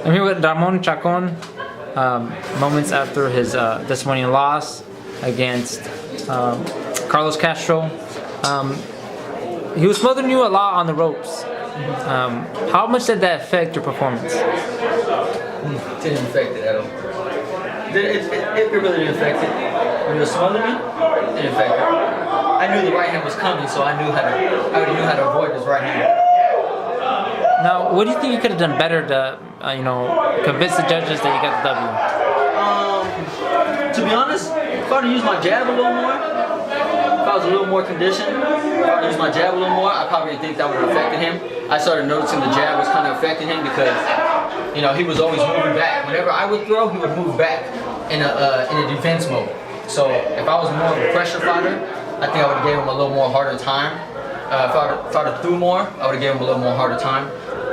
I'm here with Ramon Chacons, moments after his disappointing loss against Carlos Castro. He was smothering you a lot on the ropes. How much did that affect your performance? Didn't affect it at all. It really didn't affect it. When he was smothering me, it didn't affect it. I knew the right hand was coming, so I already knew how to avoid his right hand. Now, what do you think you could have done better to, convince the judges that you got the W? To be honest, if I'd used my jab a little more, if I was a little more conditioned, if I'd used my jab a little more, I probably think that would have affected him. I started noticing the jab was kind of affecting him because, he was always moving back. Whenever I would throw, he would move back in a defense mode. So if I was more of a pressure fighter, I think I would have gave him a little more harder time. If I'd have threw more, I would have given him a little more harder time.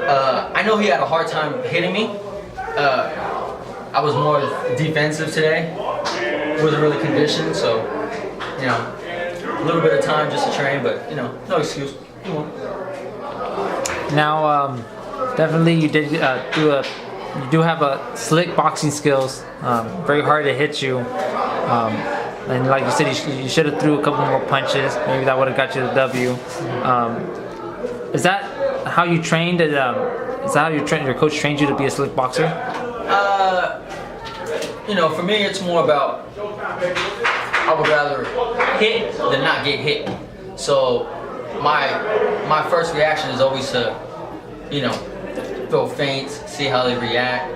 I know he had a hard time hitting me. I was more defensive today. Wasn't really conditioned, so a little bit of time just to train, but no excuse. Now, definitely you did you do have a slick boxing skills. Very hard to hit you. And like you said, you should have threw a couple more punches. Maybe that would have got you the W. Is that how you trained? Is that how your coach trained you to be a slick boxer? For me, it's more about I would rather hit than not get hit. So my first reaction is always to throw feints, see how they react.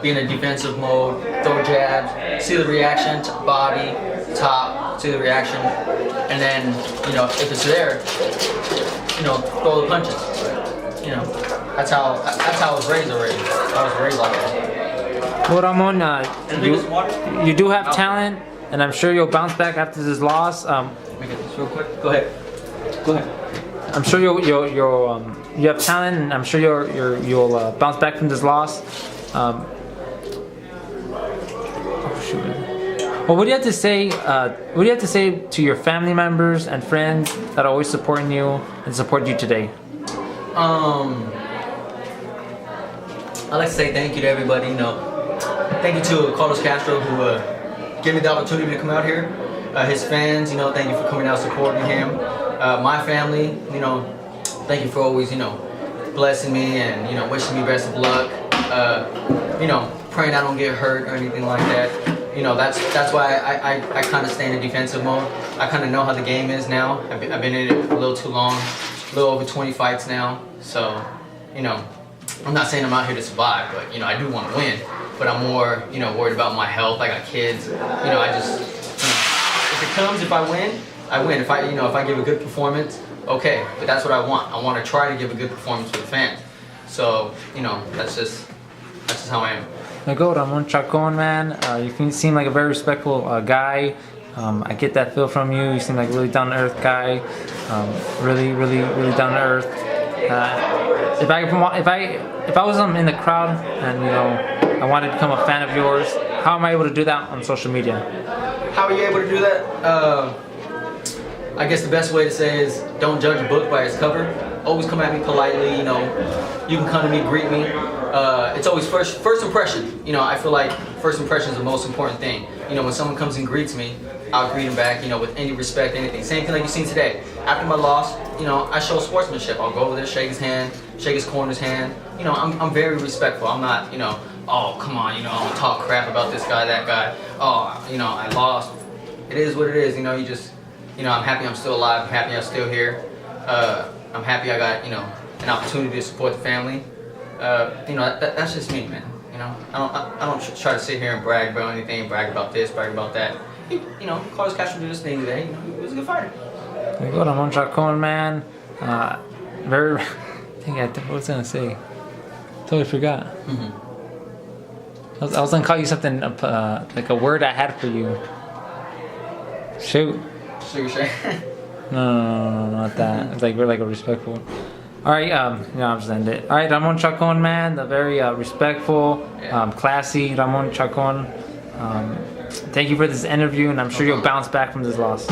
Be in a defensive mode, throw jabs, see the reaction, body, top, see the reaction, and then, if it's there, throw the punches. That's how I was raised already. I was raised like that. Well, Ramon, you do have talent, and I'm sure you'll bounce back after this loss. Let me get this real quick. Go ahead. I'm sure you have talent, and I'm sure you'll bounce back from this loss. Well, what do you have to say? What do you have to say to your family members and friends that are always supporting you and support you today? I'd like to say thank you to everybody. Thank you to Carlos Castro who gave me the opportunity to come out here. His fans, thank you for coming out supporting him. My family, thank you for always, blessing me and wishing me best of luck. Praying I don't get hurt or anything like that. That's why I kind of stay in a defensive mode. I kind of know how the game is now. I've been in it a little too long, a little over 20 fights now. So, I'm not saying I'm out here to survive, but I do want to win. But I'm more, worried about my health. I got kids. I just, if it comes, if I win, I win. If I give a good performance, okay. But that's what I want. I want to try to give a good performance for the fans. So, that's just how I am. There you go, Ramon Chacons, man. You seem like a very respectful guy. I get that feel from you. You seem like a really down-to-earth guy. Really down to earth. If I was in the crowd and I wanted to become a fan of yours, how am I able to do that on social media? How are you able to do that? I guess the best way to say is don't judge a book by its cover. Always come at me politely. You can come to me, greet me. It's always first impression. I feel like first impression is the most important thing. When someone comes and greets me, I'll greet them back, with any respect, anything. Same thing like you've seen today. After my loss, I show sportsmanship. I'll go over there, shake his hand, shake his corner's hand. I'm very respectful. I'm not, oh, come on, I'm gonna talk crap about this guy, that guy. Oh, I lost. It is what it is. You just, I'm happy I'm still alive. I'm happy I'm still here. I'm happy I got, an opportunity to support the family. That's just me, man. I don't try to sit here and brag about anything, brag about this, brag about that. Carlos Castro did his thing today. He was a good fighter. There you go, Ramon Chacons, man. Very. What was I gonna say? Totally forgot. I was gonna call you something like a word I had for you. Shoot. Sugar Shay. No, not that. It's we're like a respectful. All right, I'll just end it. All right, Ramon Chacons, man, the very respectful, classy Ramon Chacons. Thank you for this interview, and I'm sure you'll bounce back from this loss.